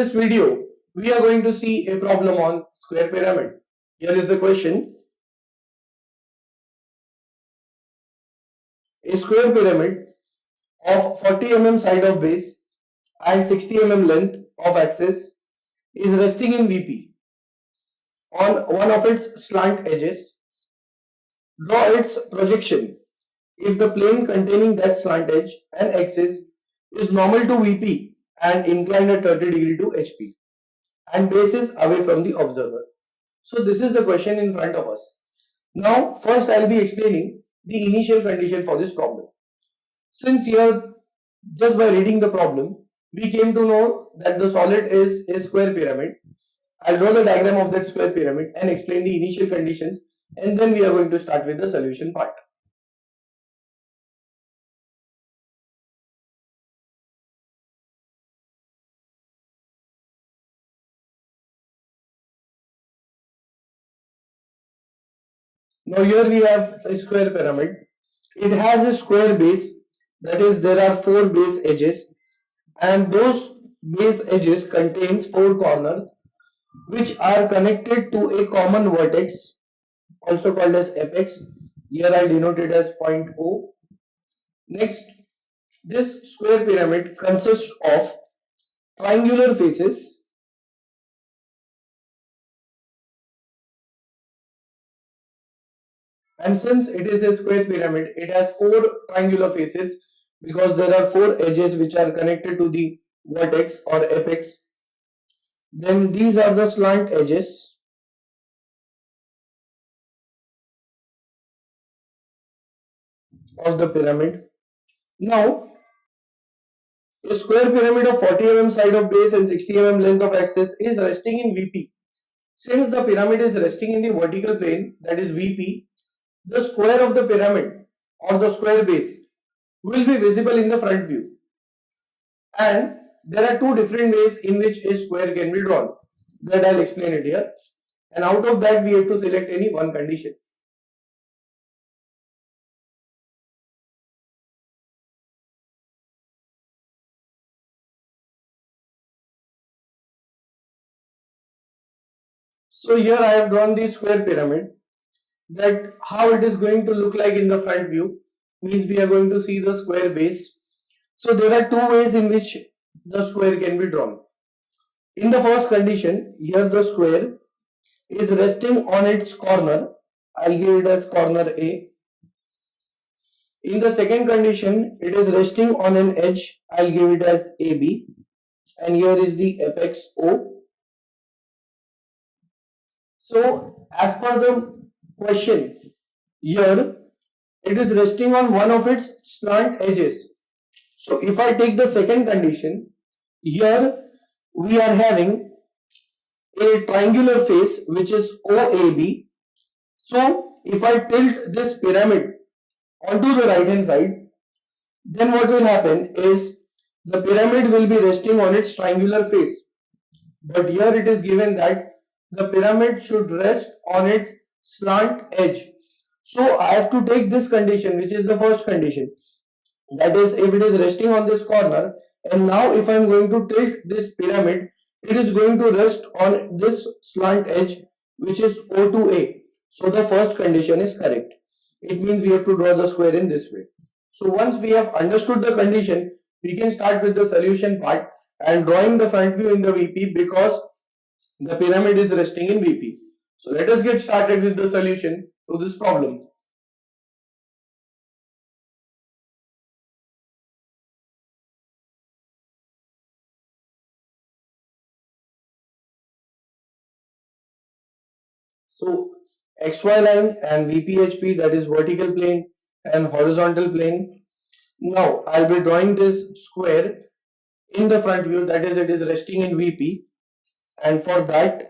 this video, we are going to see a problem on square pyramid. Here is the question. A square pyramid of 40 mm side of base and 60 mm length of axis is resting in VP on one of its slant edges. Draw its projection if the plane containing that slant edge and axis is normal to VP and inclined at 30 degree to HP and base is away from the observer. So this is the question in front of us. Now first I will be explaining the initial condition for this problem. Since here just by reading the problem we came to know that the solid is a square pyramid. I'll draw the diagram of that square pyramid and explain the initial conditions, and then we are going to start with the solution part. Now here we have a square pyramid. It has a square base, that is there are 4 base edges, and those base edges contains 4 corners which are connected to a common vertex also called as apex. Here I denote it as point O. Next, this square pyramid consists of triangular faces and since it is a square pyramid it has 4 triangular faces because there are 4 edges which are connected to the vertex or apex. Then these are the slant edges of the pyramid. Now a square pyramid of 40 mm side of base and 60 mm length of axis is resting in VP. Since the pyramid is resting in the vertical plane, that is VP, the square of the pyramid or the square base will be visible in the front view. And there are 2 different ways in which a square can be drawn. That I'll explain it here. And out of that we have to select any one condition. So here I have drawn the square pyramid. That how it is going to look like in the front view means we are going to see the square base. So there are 2 ways in which the square can be drawn. In the first condition, here the square is resting on its corner. I'll give it as corner A. In the second condition, it is resting on an edge. I'll give it as AB. And here is the apex O. So as per the question, here it is resting on one of its slant edges. So if I take the second condition, here we are having a triangular face which is OAB. So if I tilt this pyramid onto the right hand side, then what will happen is the pyramid will be resting on its triangular face. But here it is given that the pyramid should rest on its slant edge. So I have to take this condition, which is the first condition. That is, if it is resting on this corner, and now if I am going to tilt this pyramid, it is going to rest on this slant edge, which is O to A. So the first condition is correct. It means we have to draw the square in this way. So once we have understood the condition, we can start with the solution part and drawing the front view in the VP because the pyramid is resting in VP. So let us get started with the solution to this problem. So XY line and VPHP, that is vertical plane and horizontal plane. Now I'll be drawing this square in the front view, that is it is resting in VP, and for that,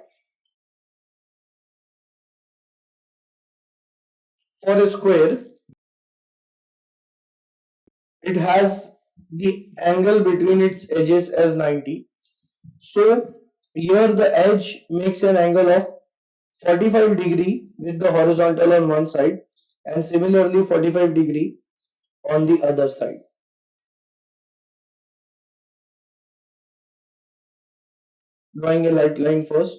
for a square, it has the angle between its edges as 90. So here the edge makes an angle of 45 degree with the horizontal on one side and similarly 45 degree on the other side. drawing a light line first.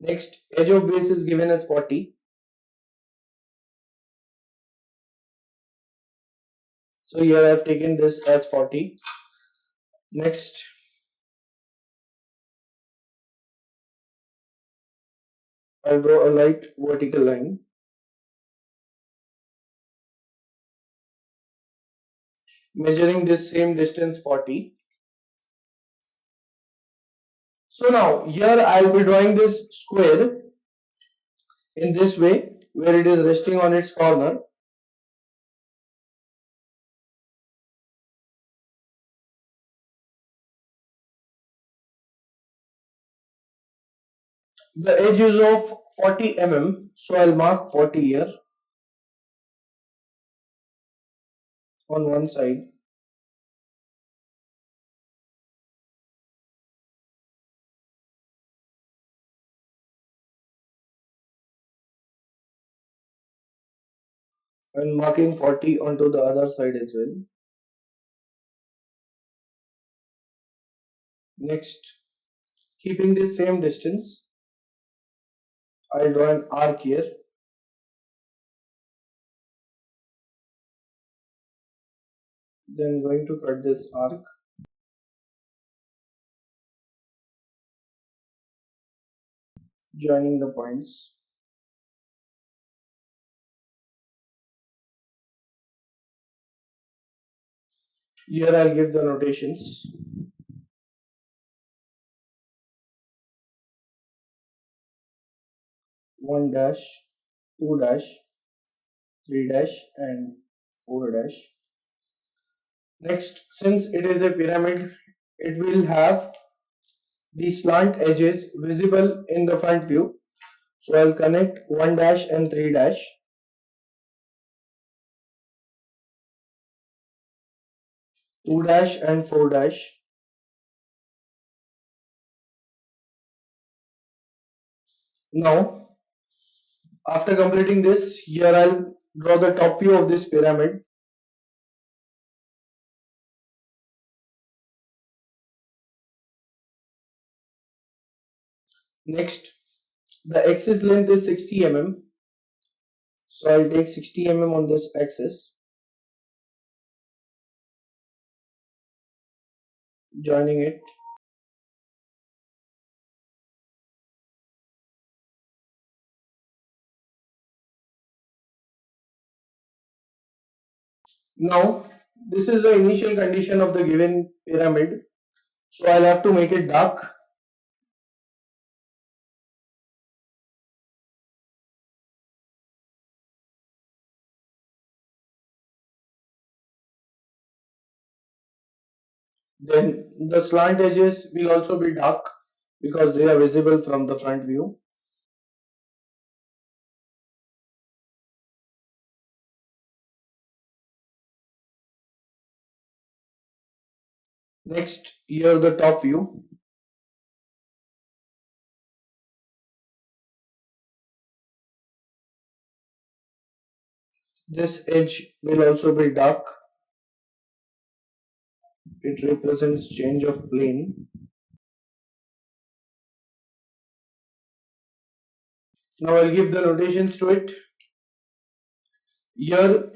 Next, edge of base is given as 40. So here I have taken this as 40. Next, I'll draw a light vertical line. Measuring this same distance 40. So now here I'll be drawing this square in this way where it is resting on its corner. The edge is of 40 mm, so I'll mark 40 here on one side. And marking 40 onto the other side as well. Next, keeping this same distance, I'll draw an arc here. Then going to cut this arc. Joining the points. Here I'll give the notations. 1 dash, 2 dash, 3 dash and 4 dash. Next, since it is a pyramid, it will have the slant edges visible in the front view. So I'll connect 1 dash and 3 dash. 2 dash and 4 dash. Now, after completing this, here I'll draw the top view of this pyramid. Next, the axis length is 60 mm. So I'll take 60 mm on this axis. Joining it. Now, this is the initial condition of the given pyramid. So I'll have to make it dark. Then the slant edges will also be dark because they are visible from the front view. Next, here the top view. This edge will also be dark. It represents change of plane. Now I'll give the notations to it. Here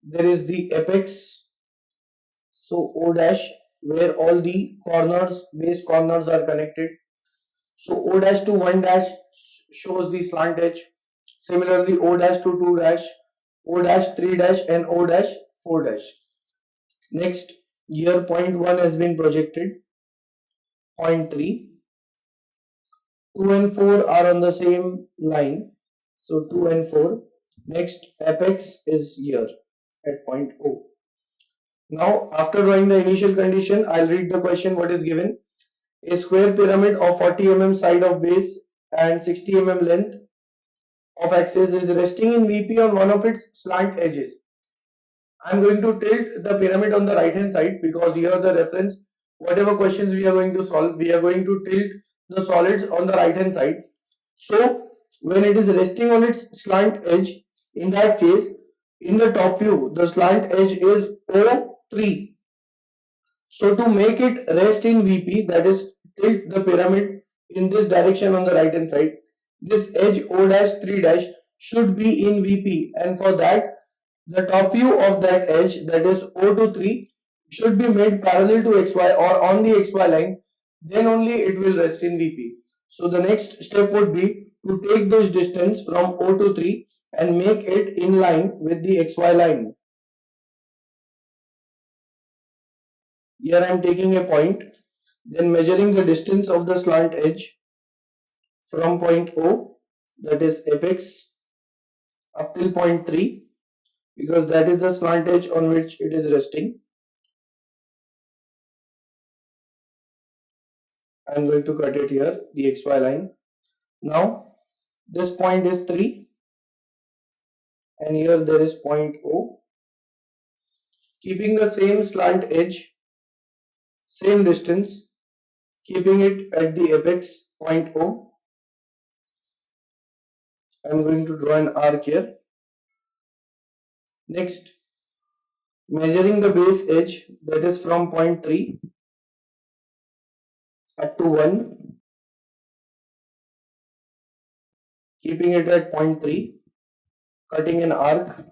there is the apex. So O dash, where all the corners, base corners are connected. So O dash to 1 dash shows the slant edge. Similarly, O dash to 2 dash, O dash 3 dash and O dash 4 dash. Next, here point 1 has been projected. Point 3. 2 and 4 are on the same line. So 2 and 4. Next, apex is here at point O. Now, after drawing the initial condition, I'll read the question what is given. A square pyramid of 40 mm side of base and 60 mm length of axis is resting in VP on one of its slant edges. I'm going to tilt the pyramid on the right hand side because here the reference, whatever questions we are going to solve, we are going to tilt the solids on the right hand side. So when it is resting on its slant edge, in that case, in the top view, the slant edge is O3. So to make it rest in VP, that is tilt the pyramid in this direction on the right hand side, this edge O dash 3 dash should be in VP, and for that the top view of that edge, that is O to 3, should be made parallel to XY or on the XY line, then only it will rest in VP. So the next step would be to take this distance from O to 3 and make it in line with the XY line. Here I am taking a point, then measuring the distance of the slant edge from point O, that is apex, up till point 3, because that is the slant edge on which it is resting. I am going to cut it here, the XY line. Now this point is 3 and here there is point O. Keeping the same slant edge, same distance, keeping it at the apex point O, I am going to draw an arc here. Next, measuring the base edge, that is from point 3 up to 1, keeping it at point 3, cutting an arc.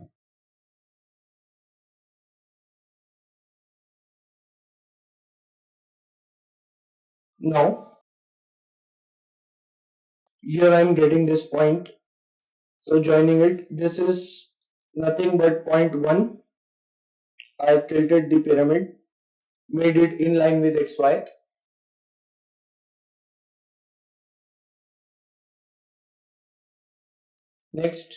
Now, here I am getting this point, so joining it, this is nothing but point 1. I have tilted the pyramid, made it in line with XY. Next,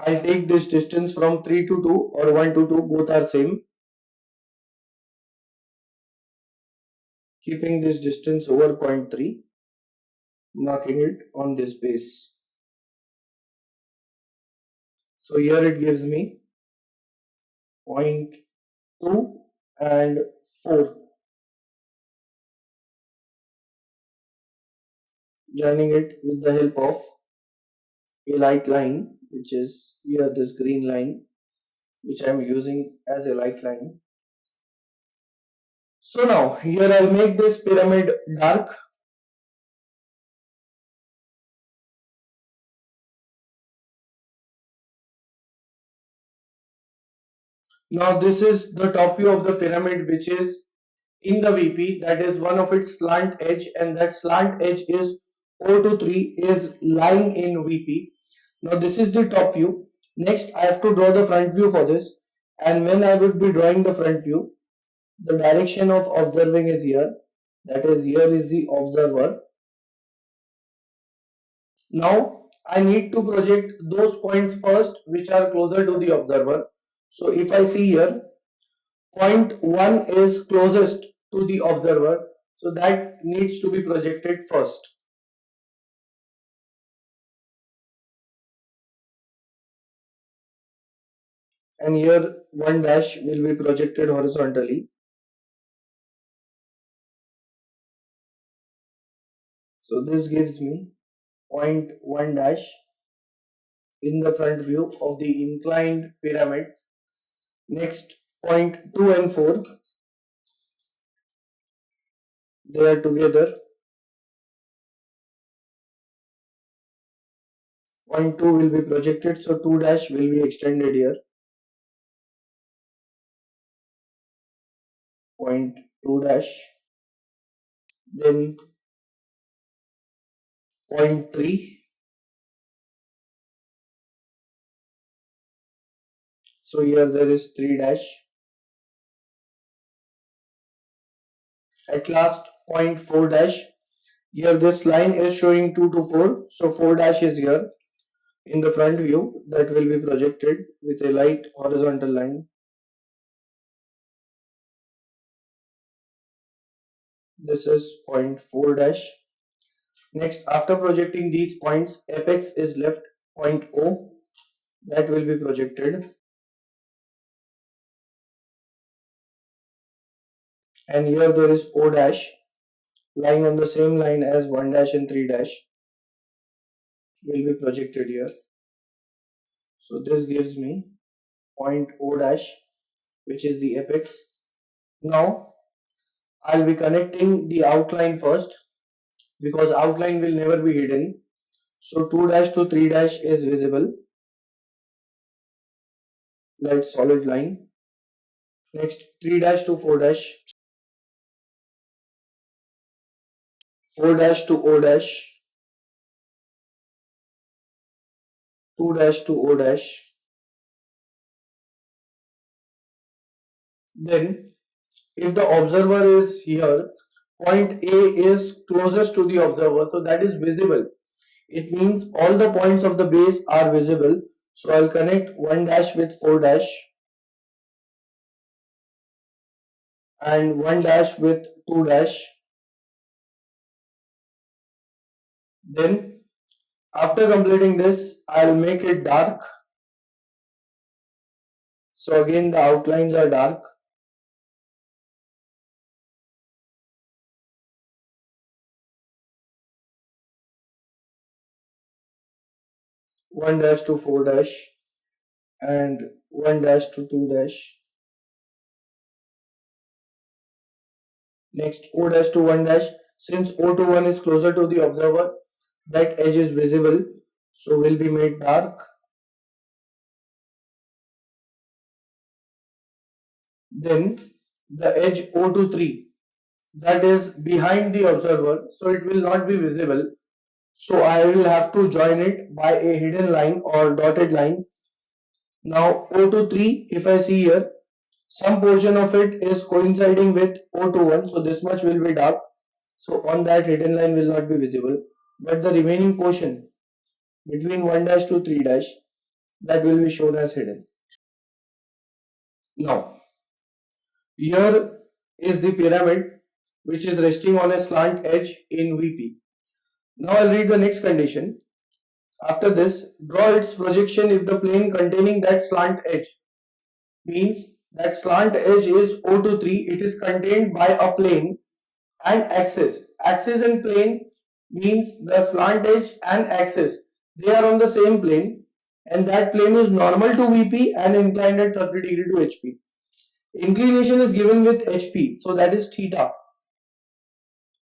I'll take this distance from 3 to 2 or 1 to 2, both are same. Keeping this distance over point 3, marking it on this base. So here it gives me point 2 and 4. Joining it with the help of a light line, which is here this green line, which I am using as a light line. So now here I'll make this pyramid dark. Now this is the top view of the pyramid, which is in the VP, that is one of its slant edge, and that slant edge is O to 3 is lying in VP. Now this is the top view. Next I have to draw the front view for this, and when I would be drawing the front view, the direction of observing is here, that is here is the observer. Now I need to project those points first which are closer to the observer. So if I see here, point 1 is closest to the observer, so that needs to be projected first. And here 1 dash will be projected horizontally. So this gives me point 1 dash in the front view of the inclined pyramid. Next, point 2 and 4, they are together. Point 2 will be projected, so 2 dash will be extended here. Point 2 dash, then point 3. So here there is 3 dash. At last, point 4 dash. Here this line is showing 2 to 4, so 4 dash is here in the front view, that will be projected with a light horizontal line. This is point 4 dash. Next, after projecting these points, apex is left, point O, that will be projected. And here there is O dash lying on the same line as 1 dash and 3 dash will be projected here. So this gives me point O dash, which is the apex. Now I'll be connecting the outline first because outline will never be hidden. So 2 dash to 3 dash is visible, light solid line. Next 3 dash to 4 dash, 4 dash to O dash, 2 dash to O dash. Then if the observer is here, point A is closest to the observer, so that is visible. It means all the points of the base are visible. So I'll connect 1 dash with 4 dash and 1 dash with 2 dash. Then after completing this, I'll make it dark. So again the outlines are dark. One dash to 4 dash and 1 dash to 2 dash. Next O dash to 1 dash. Since O to 1 is closer to the observer, that edge is visible, so will be made dark. Then the edge O to 3, that is behind the observer, so it will not be visible. So I will have to join it by a hidden line or dotted line. Now O to 3, if I see here, some portion of it is coinciding with O to 1, so this much will be dark. So on that hidden line will not be visible, but the remaining portion between 1 dash to 3 dash, that will be shown as hidden. Now here is the pyramid which is resting on a slant edge in VP. Now I'll read the next condition. After this, draw its projection if the plane containing that slant edge, means that slant edge is O to 3, it is contained by a plane and axis. Axis and plane means the slant edge and axis, they are on the same plane, and that plane is normal to VP and inclined at 30 degree to HP. Inclination is given with HP, so that is theta.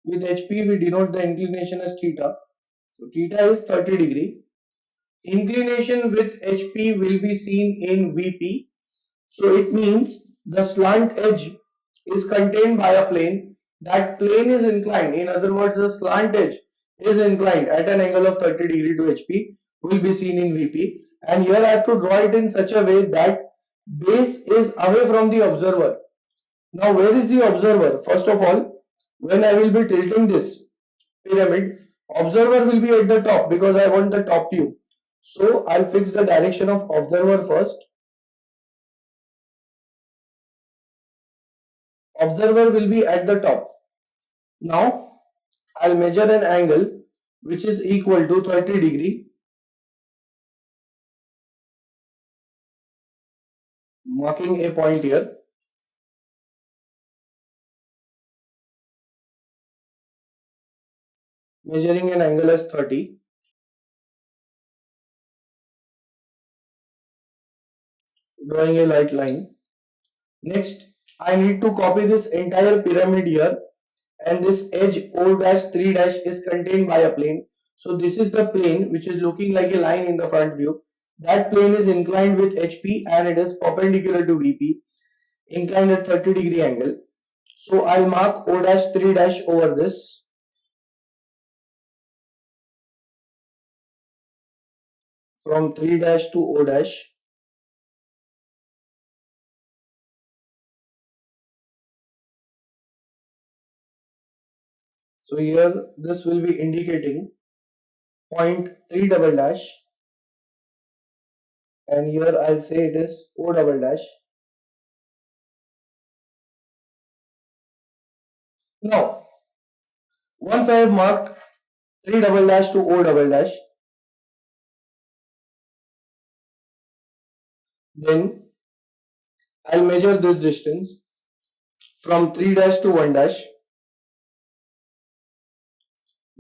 With HP we denote the inclination as theta. So theta is 30 degree. Inclination with HP will be seen in VP. So it means the slant edge is contained by a plane. That plane is inclined. In other words, the slant edge is inclined at an angle of 30 degree to HP will be seen in VP. And here I have to draw it in such a way that base is away from the observer. Now where is the observer? First of all, when I will be tilting this pyramid, observer will be at the top because I want the top view. So I'll fix the direction of observer first. Observer will be at the top. Now I'll measure an angle which is equal to 30 degree. Marking a point here. Measuring an angle as 30. Drawing a light line. Next, I need to copy this entire pyramid here, and this edge O dash 3 dash is contained by a plane. So this is the plane which is looking like a line in the front view. That plane is inclined with HP and it is perpendicular to VP, inclined at 30 degree angle. So I'll mark O dash 3 dash over this. From 3 dash to O dash. So here this will be indicating point 3 double dash, and here I'll say it is O double dash. Now once I have marked 3 double dash to O double dash, then I'll measure this distance from 3 dash to 1 dash.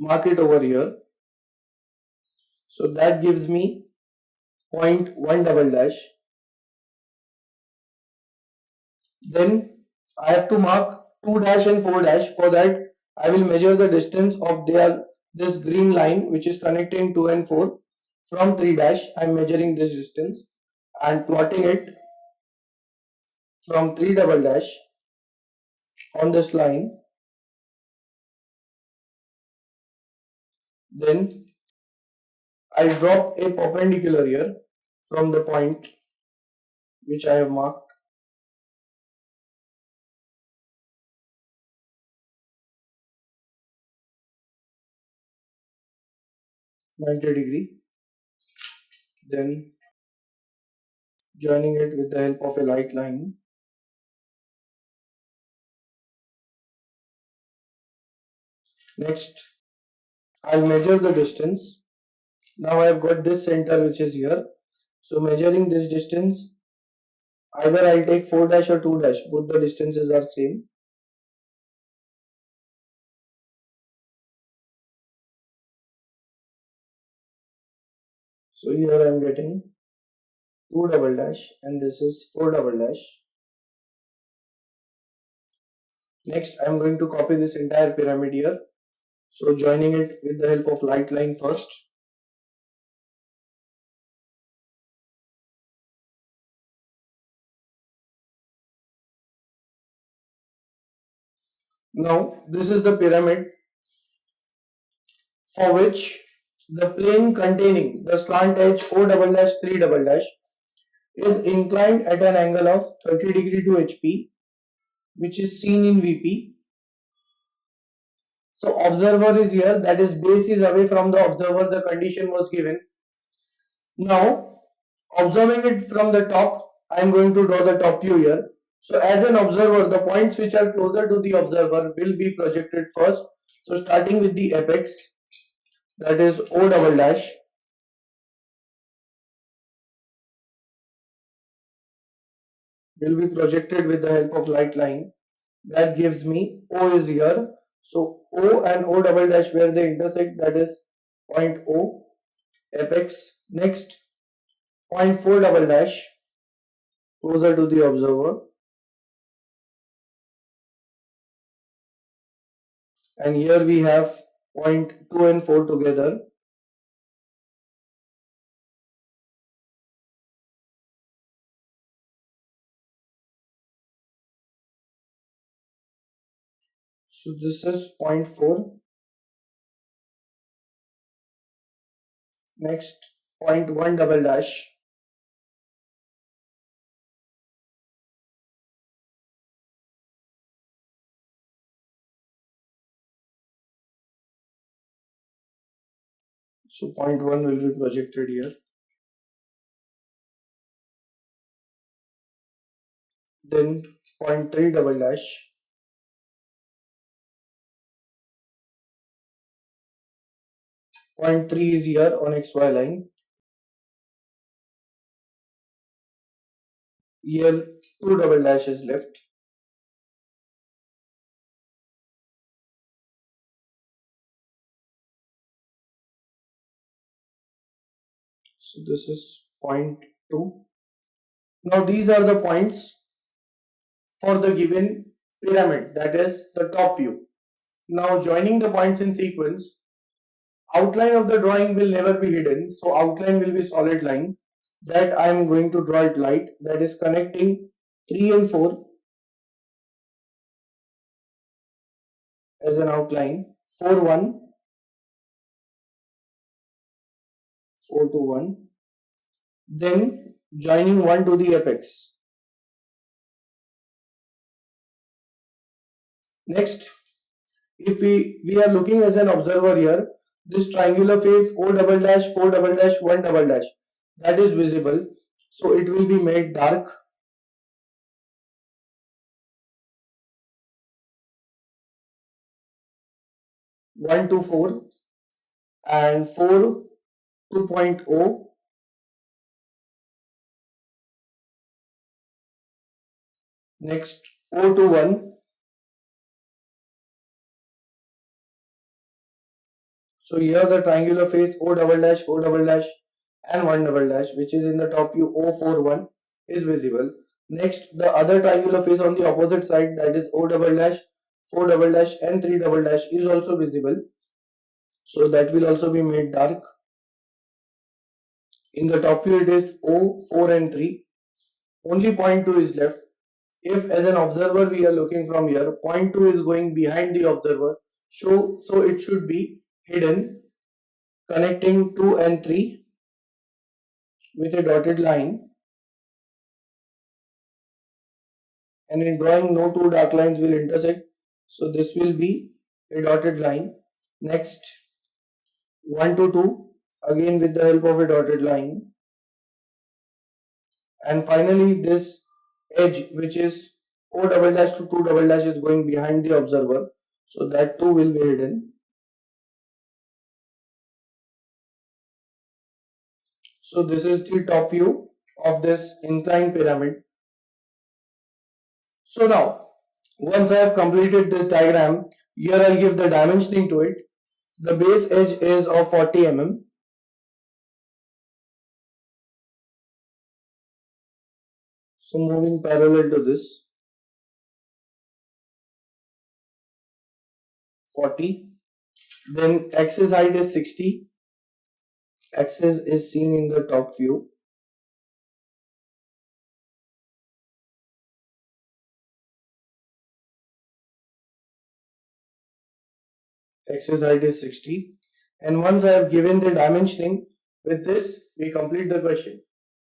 Mark it over here. So that gives me point 1 double dash. Then I have to mark 2 dash and 4 dash. For that, I will measure the distance of this green line which is connecting 2 and 4 from 3 dash. I am measuring this distance and plotting it from 3 double dash on this line. Then I drop a perpendicular here from the point which I have marked. -90°. Then joining it with the help of a light line. Next, I'll measure the distance. Now I have got this center which is here. So measuring this distance, either I'll take 4 dash or 2 dash. Both the distances are same. So here I am getting 2 double dash and this is 4 double dash. Next, I am going to copy this entire pyramid here. So joining it with the help of light line first. Now this is the pyramid for which the plane containing the slant edge O double dash 3 double dash is inclined at an angle of 30° to HP, which is seen in VP. So observer is here, that is base is away from the observer, the condition was given. Now observing it from the top, I am going to draw the top view here. So as an observer, the points which are closer to the observer will be projected first. So starting with the apex, that is O double dash. Will be projected with the help of light line. That gives me O is here. So O and O double dash where they intersect, that is point O, apex. Next, point 4 double dash, closer to the observer. And here we have point 2 and 4 together. So this is point 4. Next, point 1 double dash. So point 1 will be projected here. Then point 3 double dash. Point 3 is here on XY line. Here 2 double dash is left. So this is point 2. Now these are the points for the given pyramid, that is the top view. Now joining the points in sequence, outline of the drawing will never be hidden. So outline will be solid line that I am going to draw it light, that is connecting 3 and 4 as an outline, 4 1, 4 to 1, then joining 1 to the apex. Next, if we are looking as an observer here, this triangular face O double dash 4 double dash 1 double dash, that is visible, so it will be made dark. One to 4 and 4 to point O. Next, O to 1. So here the triangular face O double dash 4 double dash and 1 double dash, which is in the top view O41, is visible. Next, the other triangular face on the opposite side, that is O double dash 4 double dash and 3 double dash is also visible. So that will also be made dark. In the top view it is O, 4 and 3. Only point 2 is left. If as an observer we are looking from here, point 2 is going behind the observer. So it should be hidden, connecting 2 and 3 with a dotted line. And in drawing, no two dark lines will intersect. So this will be a dotted line. Next, 1 to 2, again with the help of a dotted line. And finally, this edge, which is O double dash to 2 double dash, is going behind the observer. So that too will be hidden. So this is the top view of this inclined pyramid. So now, once I have completed this diagram, here I'll give the dimensioning to it. The base edge is of 40 mm. So moving parallel to this, 40. Then axis height is 60. Axis is seen in the top view. Axis height is 60. And once I have given the dimensioning, with this we complete the question.